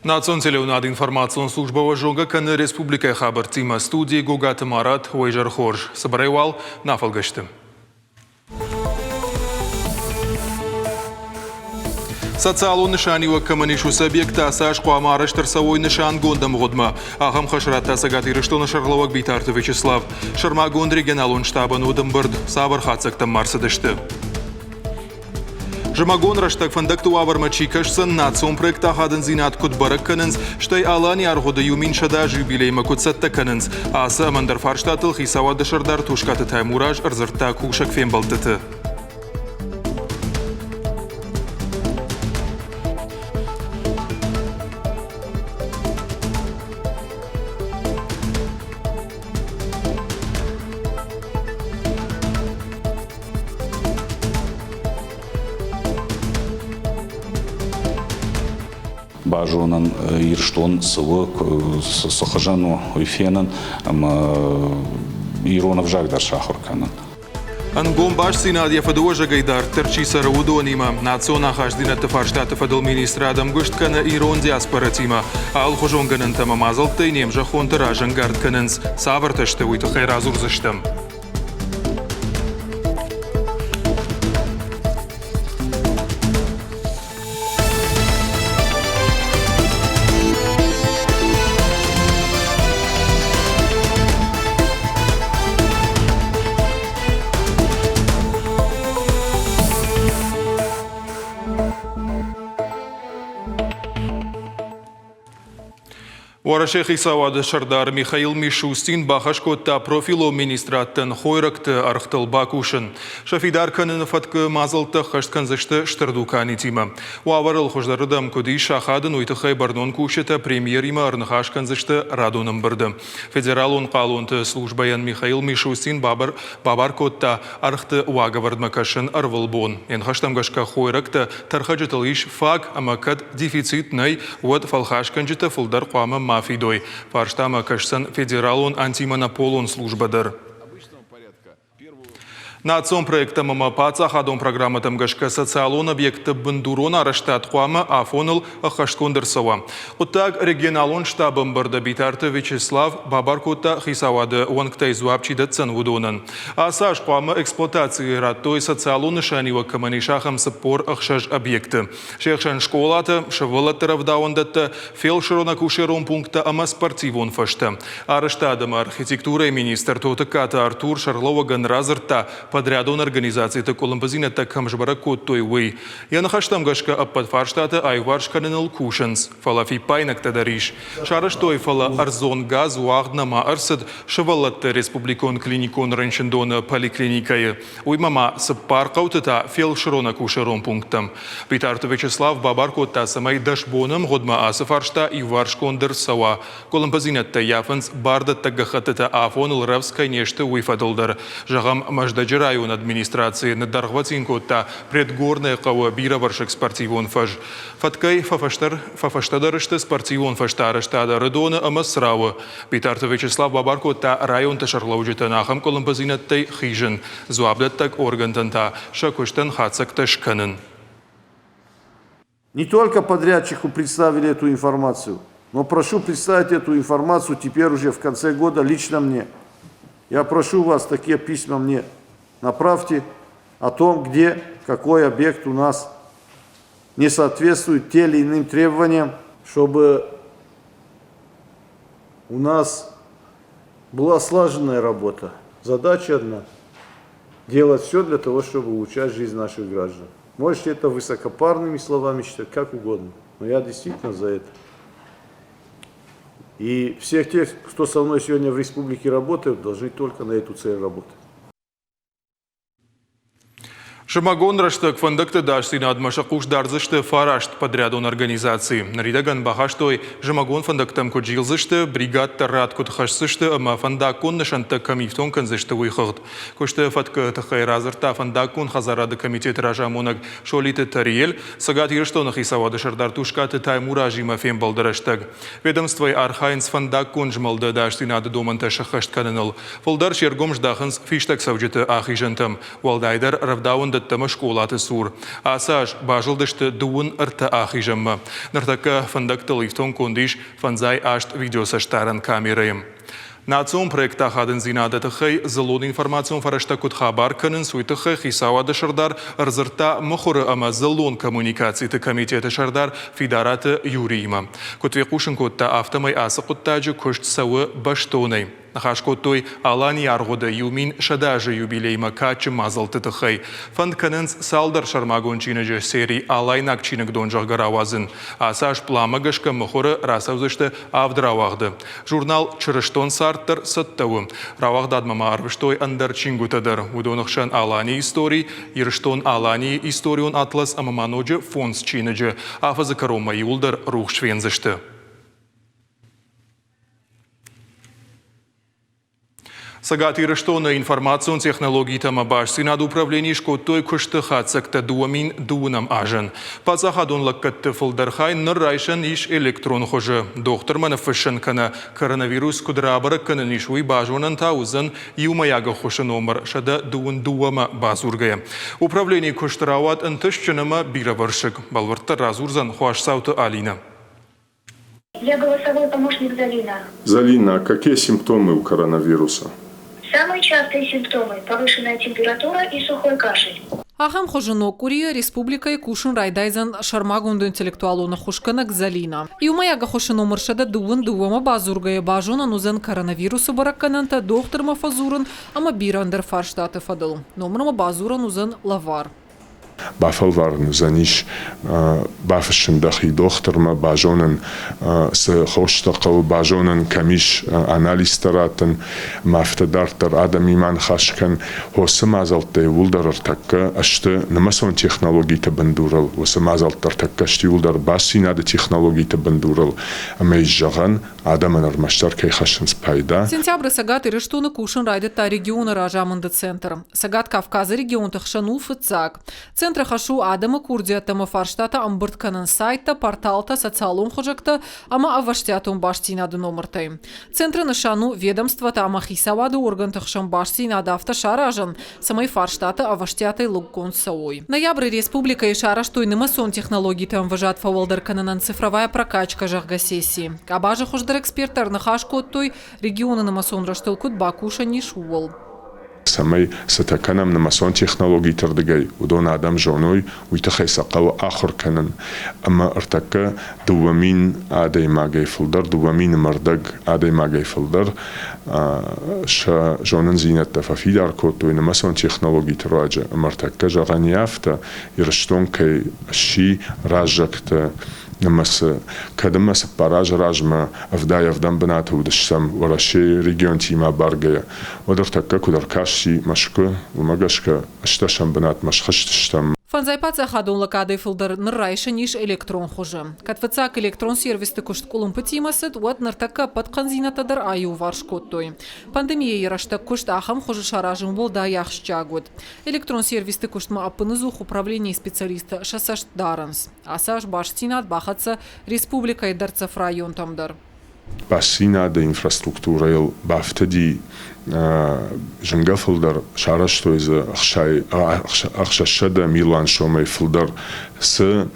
Națion Teleunad Informațion Slujba Wajunga Kanë Respublika Habar Tima Studii Gogat Marat Wajjar Khorj. Sabaraywal Nafalgashtim. Социалу нишани ва каманишу субъекта саш қуамарыш тырсавой нишан гондам годма. Ағам хашратта сагат ирыштоны шарлавак бейтарты Вячеслав. Шарма гонд регионалун штабан удам бырд. Сабар хацактам марсадышты. Жамагон раштак фандакту авармачикашсан национ проекта хадын зинат куд барак канынс, штай алани аргода юмин шада юбилейма куд сатта канынс. Аса мандар фарштатыл хисава дашардар тушкаты таймураж арзырта кушак фембалтыты. Бажонан ирштон сывы сохажану уйфенан иронов жагдар шахурканан. Ангом баш синадия фадуажа гайдар терчи сараудонима национа хаждина тефарштата фадл министрадам гушткана ирон диаспоратима ал хожонганан тамамазал тайнем жахон таражан гардкананс саварташте уйта хайразурзаштам. Варашехи Савад Шардар Михаил Мишустин Бахашкота профило министраттан хойракты архтал Бакушин. Шафидар канын фатка мазалта хаштканзашты штардукани тима. Уаварыл хождарыдам коди шахадын уйтахай бардон кушета премьер-има арнахашканзашты радоным барды. Федерал он қалунты службаян Михаил Мишустин бабаркотта архты уагавардмакашын арвалбон. Энхаштамгашка хойракты тархаджатал иш фак амакад дефицитнай уад фалхашканджита фулдар қуама Мафидой. Фарштама кашсан федералун антимонополун службадар. Национ проекта Мамапаца хадом программа тамгашка социалон объекта Бандурона раштат Хуама Афонул Ахашкондерсова. Оттак регионалон штабом барда битарта Вячеслав Бабаркота Хисавада Уангтай Зуапчида Цанвудонан. Асаш Хуама эксплуатации раттой социалон шанива каманишахам сапор Ахшаш объекты. Шехшан школата шавалатаров даундата фелшерона кушерон пункта ама спортивон фашта. Араштадам архитектура и министр Тотаката Артур Шарлова Ганразарта подрядон организации Колумбазина Такамжбара Коттой Уэй. Я нахаштам гашка аппад фарштата айварш каненал кушанс. Фалафи пайнак тадариш. Шараштой фала арзон газ уагднама арсад шавалатта республикон клиникон ранчендона поликлиникая. Уймама саппаркаутата фелшрона кушерон пунктам. Битарта Вячеслав Бабаркота самай дашбоном годма асафаршта и варшкондер сава. Колумбазина таяфанс барда тагахатата афонул равскай нешта уйфадолдар. Жагам маждаджира район администрации на Даргватинкота предгорная кава бира варшек спортивон фаж. Фаткай фафаштадарышты спортивон фаштараштада радона амасрава. Битарта Вячеслав Бабаркота район ташарлаужита нахам колумбазинаттай хижен. Зуабдаттак органтанта шакуштан хацак ташканын. Не только подрядчику представили эту информацию, но прошу представить эту информацию теперь уже в конце года лично мне. Я прошу вас, такие письма мне направьте о том, где какой объект у нас не соответствует тем или иным требованиям, чтобы у нас была слаженная работа. Задача одна – делать все для того, чтобы улучшать жизнь наших граждан. Можете это высокопарными словами считать, как угодно, но я действительно за это. И всех тех, кто со мной сегодня в республике работают, должны только на эту цель работать. Шамагон раштак фандакта дашсина адмашакуш дарзышты фарашт подрядон организации. Наридаган бахаштой Жамагон фандактам коджилзышты, бригад тарат кодхашсышты, ама фандакон нашанта камифтон канзышты уйхагд. Кошты фатка тахайразырта фандакон хазарады комитет ражамонак шолиты тариел, сагат ирштонах исавады шардартушкаты таймуражима фем балдараштаг. Ведомствой архайнс фандакон жмалда дашсина адоманта шахашт кананал. Фолдар шергом ждаханс фиштак савджиты ахижантам. Валдайдар равдаун тыттымы школаты сур. Асаж бажылдышты дуын ырты ахижымы. Ныртакы фындык тылыфтон кондиш фанзай ашт видеосаштарын камерайым. Национ проекта хадын зинады хай зелон информацион фарашта кут хабар кынын суйты хай хисавады шардар рзырта мухуры ама зелон коммуникацияты комитеты шардар федераты юрийма. Кутве кушын котта автомай асы куттаджы кошт савы баштонай. Нахашкоттой алани аргода юмин шадажы юбилейма качы мазалты тыхай. Фанд кынынс салдар шармагон чиныжы серий алайнак чинык донжах гаравазын. Асаш пламагашка мухуры расавзышты авдравағды. Журнал чырыштон сарттыр сыттауы. Равағдадмама арвыштой андар чингутадыр. Удонықшан алани историй, ирыштон алани историон атлас амаманоджы фонс чиныжы. Афазы карома юлдар рух швензышты. Сагат ирыштона информацион технологии тама башси над управление шкоттой кушты хацакта дуамин дуунам ажен. Пазахадон лаккатты фылдархай ныррайшан иш электрон хожы. Доктор манафышын кана коронавирус кудрабары кананишуй бажонан таузын юмаяга хошы номер шада дуун дуама базургая. Управление куштырават антышчынама бираваршык. Балварта разурзан хуашсауты Алина. Я голосовой помощник Залина. Залина, какие симптомы у коронавируса? Самые частые симптомы – повышенная температура и сухой кашель. Ахам хожено Курия, республика и кушин райдайзан шармагунду интеллектуалуна хушканак Залина. И умаяга хошено маршада дуын дуама базургая бажона нузен коронавирусу бараккананта доктор мафазурын, ама бирандер фарштаты фадыл. Номерма базуран узен лавар. Бафал варну заниш бафшин дахи докторма бажонан с хоштақау бажонан камиш анализ таратын мафтадартар адам иман хашкан хосы мазалты вулдар такка ашты намасон технологията бандурал хосы мазалтар такка ашты вулдар басинады технологията бандурал амейжаган адам анармаштар кай хашин спайда. Сентябрь сагат ириштуны кушин райдета региона ражамынды центр. Сагат Кавказа регион тахшану фыцак. Центр хашу Адама Курдия тама фарштата амбыртканын сайта, порталта, социалум хожакта, ама аваштятун баштинады номертай. Центры нышану ведомствата ама хисавады орган тахшан баштинады автошаражан, самай фарштата аваштятай лугкон сауй. Ноябрь республика и шараштуй нымасон технологии там вожат фавалдарканынан цифровая прокачка жахга сессии. Кабажа хождар экспертар нахашкоттой региона нымасон раштылкут бакуша нишуол. Самай сатаканам намасон технологии тардагай удон адам жоной уйтахай сақау ахыр канан ама артака дуамин адай магай фылдар дуамин мардаг адай магай фылдар ша жонан зинатта фафидар котой намасон технологии траджа ама артака жагани афта ирштон кай ши ражакта намаса кадамаса параж ражма авдая авдан баната удашсам вараши регион тима баргая одартака кударкаши машка умагашка ашташам банат машхаштам. Фанзайпаца хадон лакадой филдер ныррайша ниш электрон хуже. Катвацак электрон сервисты кушт кулым пытимасыт, уат ныртака падқанзинатадар аю варшкоттой. Пандемия ярашта кушт ахам хуже шаражым бол да яхшчагут. Электрон сервисты куштма апынызух управление специалиста шасаш даранс. Асаш баштинат бахатса республика и дарцев район тамдар. Басина да инфраструктура ел бафтади жинга филдар шараш той за ахшашада милан шомай филдар с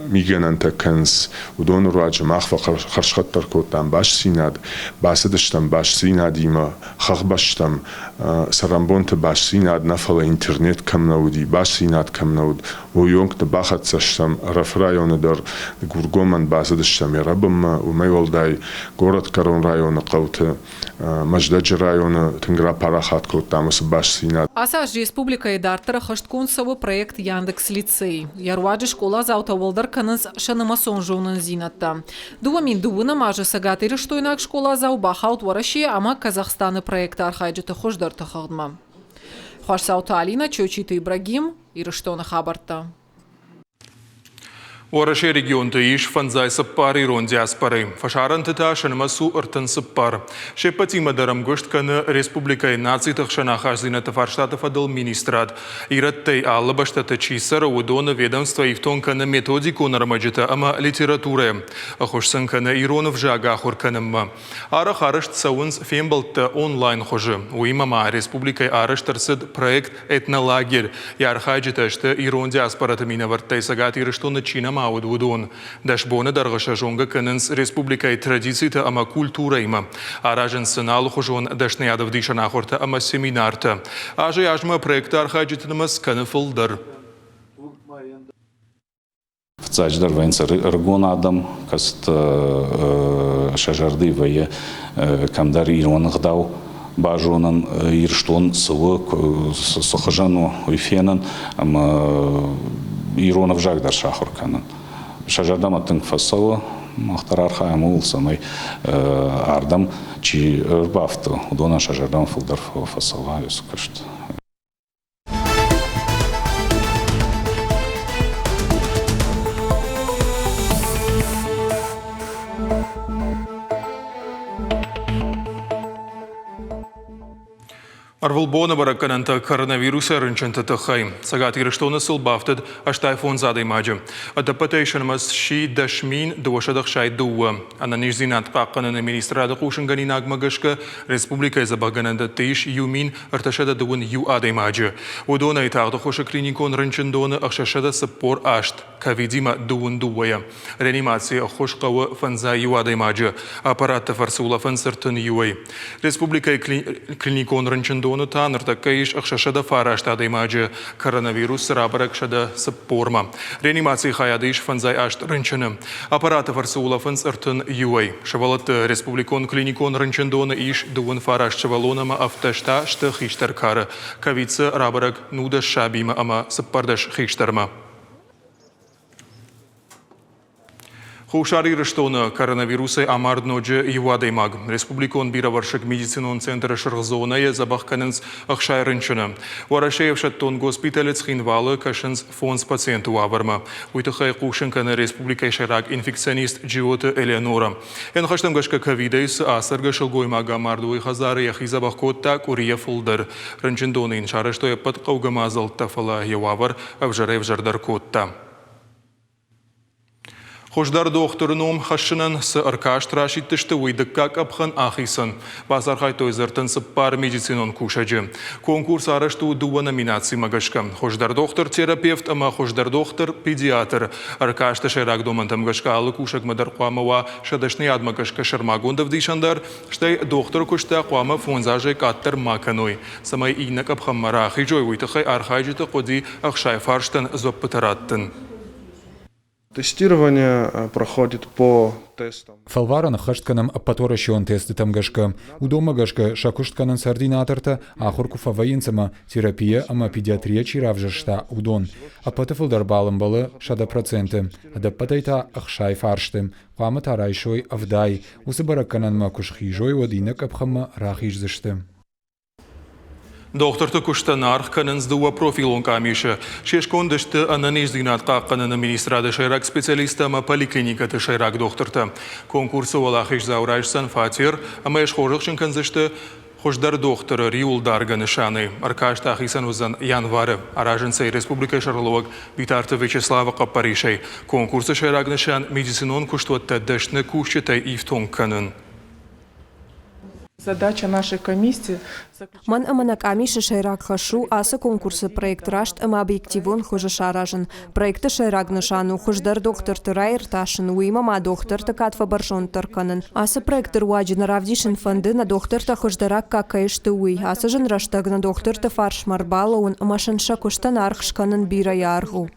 мигананта канс удон раджа махва харшхаттар котам баш синад басадштам баш синадима хахбаштам сарамбонта баш синад нафала интернет камнауди баш синад камнауд уйонг да бахатсаштам рафрайонадар гургоман басадштам ярабам умайвалдай город Карон района қауты Маждаджи района Тынгра парахат котамас баш синад. Асаж республика и дартара хаштконсовы проект Яндекс лицей. Яруаджи школа заутавалдар каныз шанамасон жонын зинатта. Дуамин дуына мажы сагат ириштойнак школа заубахаут вараши ама Казахстаны проекты архайджыты хождар тахадма. Хуашсаута Алина, Чочиты Ибрагим, ириштона хабарта. Ораше регионта иш фанзай саппар ирон диаспоры. Фашаран тыташын масу ыртын саппар. Шепатима дарам гошт каны республика и наций тахшана хажзина тафарштатов адыл министрат. Ираттай алла баштата чисара удона ведомства и в тон каны методику нарамаджита ама литературе. Ахошсан каны иронов жага ахурканымма. Ара харышт саунс фембалта онлайн хожи. Уимама республика и арыш тарсид проект этнолагерь. Ярхаджита шты ирон диаспората мина вартай сагат ирыштона чинам Ауд Удон. Дашбона даргаша жонга каненс республика и традицита ама культура има. Аражен сенал хожон дашнеядов дишана хорта ама семинарта. Аже яжма проекта архаджитнамас канефулдар. В цачдар вайнца ргон адам, каст шажарды вае камдар ирон гдау. Бажонан ирштон сывы сохажану уйфенан ама иронов жагдар шахурканан. Шажардам аттың фасалы, мақтар арха амыл самай ардам, чи рбафты, удона шажардам фулдар фасала юсукашт. Арвылбона бараккананта коронавируса рынчанта тахай. Сагат ирыштона сылбафтад аштай фон задай маджа. Адапатейшанмас ши дашмин дуашадах шай дуа. Ананиш зинат паққанана министрада қушынганин агмагашка республика забагананда тейш юмин арташада дуын ю адай маджа. Удона и тағды қоша клиникон рынчандона ақшашада саппор ашт. Кавидима дуын дуая. Реанимация қошқауы фанза ю адай маджа. Аппаратта фарсула фансыртын юай. Республика и клиникон рынчандона Оны таныртакка иш ақшашада фараштады имаджы коронавирус рабарак шада саппорма. Реанимация хаяды иш фанзай ашт рынчыны. Аппараты фарсула фанс ыртын юай. Шавалаты республикон клиникон рынчындоны иш дуын фараш шавалонама авташта шты хиштар кары. Кавицы рабарак нуда шабима ама саппардаш хиштарма. Хушари рыштона коронавирусы амардноджи юадаймаг. Республикон бираваршик медицинон центра шыргзоная забахканенс ахшай рынчына. Варашеев шаттон госпиталец хинвалы кашенс фонс пациенту аварма. Уйтахай кушенканы республика шарак инфекционист Джиота Элеонора. Энхаштам гашка ковидайс асарга шылгоймага мардуй хазары яхи забахкотта курия фулдар. Рынчындоны иншарыштой пат каугамазал тафала юавар авжарев жардаркотта. Хождар докторыном хашынын сы аркаш трашиттішті уйдыққа капхан ахисын. Басархай тойзыртын сыппар медицинон кушаджы. Конкурс арышту дуа номинации магашка. Хождар доктор терапевт, ама хождар доктор педиатр. Аркашты шайрак домантам гашкалы кушак мадар қуамава шадашны адмагашка шармагондав дишандар, штай доктор кушта қуама фонзажай каттар маканой. Самай ина капхан марахи жой уйтықай архайджыты қоди ахшай фарштан зоппытараттын. Тестирование проходит по тестам. Фалвара на хаштканам апаторащион тесты тамгашка. Удома гашка шакуштканан сардинаторта, ахурку фаваинцама терапия, ама педиатрия чиравжашта удон. Апатафылдар балым балы шада проценты. Адапатайта ахшай фарштым. Қамы тарайшой авдай. Усы баракканан макушхижой вадинак апхама рахижзышты. Доктор Куштанар каненс дуа профилон камиша. Шешкондышты ананиш динат қаққанына министрада шайрак специалиста ма поликлиникаты шайрак докторта. Конкурсы валахиш заурайшсан фатир, ама ешхожықшын канзышты хождар докторы риулдарга нышаны. Аркаш тахисан узан январы. Араженцей республика шарловак битарты Вячеслава Капаришей. Конкурсы шайрак нышан медицинон куштуатта дашны кушчатай ифтон канын. Задача нашей комиссии... Ман аманак амиша шайрак хашу, аса конкурсы проект рашт ама объективон хожа шаражен. Проекты шайрак нышану хождар доктор тырайр ташын, уимама доктор такатва баршон тарканын. Аса проектыр уаджин равдишин фонды на доктор та хождарак какаешты уй. Аса жын раштаг на доктор та фарш марбала он амашанша куштан архшканын бира яргу.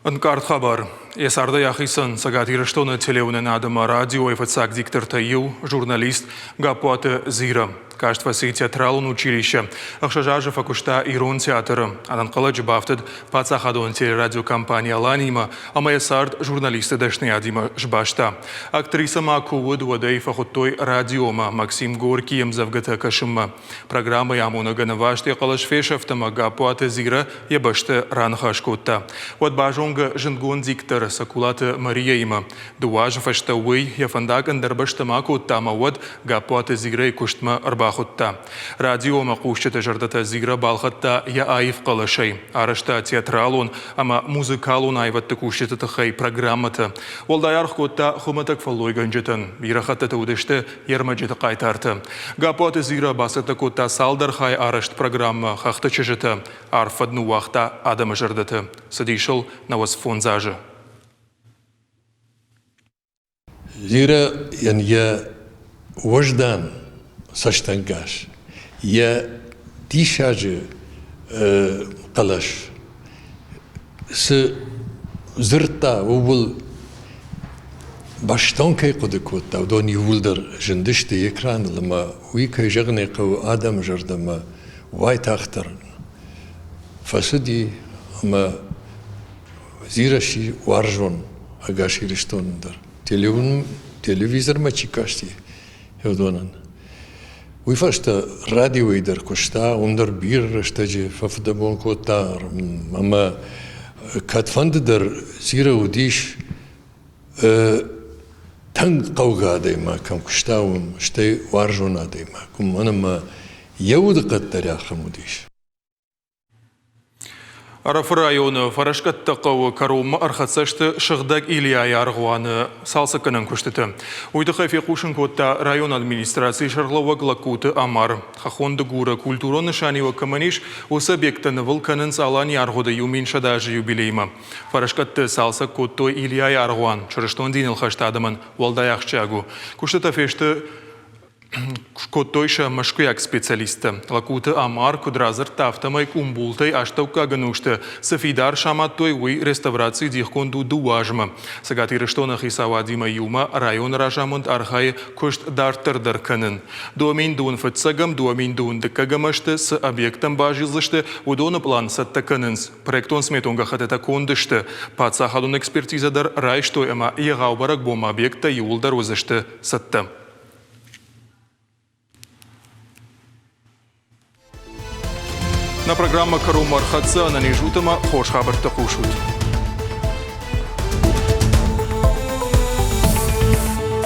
Анкарт хабар. Есарда яхисан сагат ирыштоны телеуnen адыма радио эфацак диктор тайыл, журналист Гапуаты Зира. качествоси театралун училище. Ахшажажа факушта Ирон театр. Ананкала джбафтед пацахадон телерадиокомпания Ланима, а моя сард журналисты дашния Дима жбашта. Актриса Макувуд Вадей фахуттой радиома Максим Горький мзавгата кашимма. Программа ямуна ганаваште калашфешев тамага пуате зира ебаште ранхашкутта. Вот бажонга жингон диктор сакулата Мария има. Дуаж фашта уй яфандак андарбашта макутта мавад гапуате зира куштма арбахутта. Радиома кушчета жардата зира балхатта я аив калашей. Арашта театралун, ама музыкалун айватта кушчета тахай программата. Волдаярхкутта хуматак фаллой ганжетан. Бирахатта таудеште ермаджета кайтарта. Гапуате зира басата кутта салдархай арашт программа хахта чежета. Арфадну вахта адама жардата. Садишел на вас фонзажа. Зира я вождан саштангаш. Я тишаже калаш. С зрта убул баштонкай кодекота удони вулдер жендиште экран лама уикай жагне кау адам жардама вайтахтар. Фасади ама зираши варжон агаши риштондар. Телевизор мачикашти евдонан. Уйфашта радио идер кошта, ундар бир штаджи фафдабон кота, ама катфанддар зира удиш танг кауга адайма, кам куштаун, штай варжон адайма, кум анама яуд каттаря хамудиш. Араф районы Фарашкатта қауы карума архатсашты шығдаг Илья Ярғуаны салсықының күштіті. Уйды қайфе қушын котта район администрации шарлауа глакуты Амар. Хахонды гура культуроны шанива каманиш осы объектаны вылканын салан ярғуды юмин шадажы юбилейма. Фарашкатты салсық коттой Илья Ярғуан чырыштон дейніл хаштадымын валдаяқчагу. Күштіті фешті Коттойша машкуяк специалиста. Лакута Амар кудразыр тафтамай кумбултай аштаука ганушты. Софидар шаматтой уй реставрации дихконду дуажма. Сагати рештонах исавадима юма район ражамунд архай кошт дартырдар канын. Дуамин дун фатсагам, дуамин дун декагамашты с объектом бажизлышты удона план саттаканынс. Проектон сметонга хатета кондышты. Пацахадун экспертизадар райштой ама егау бом объекта юлдар узышты сатта. На программа «Карумар Хадса» на нежутама хош хабар тахушут.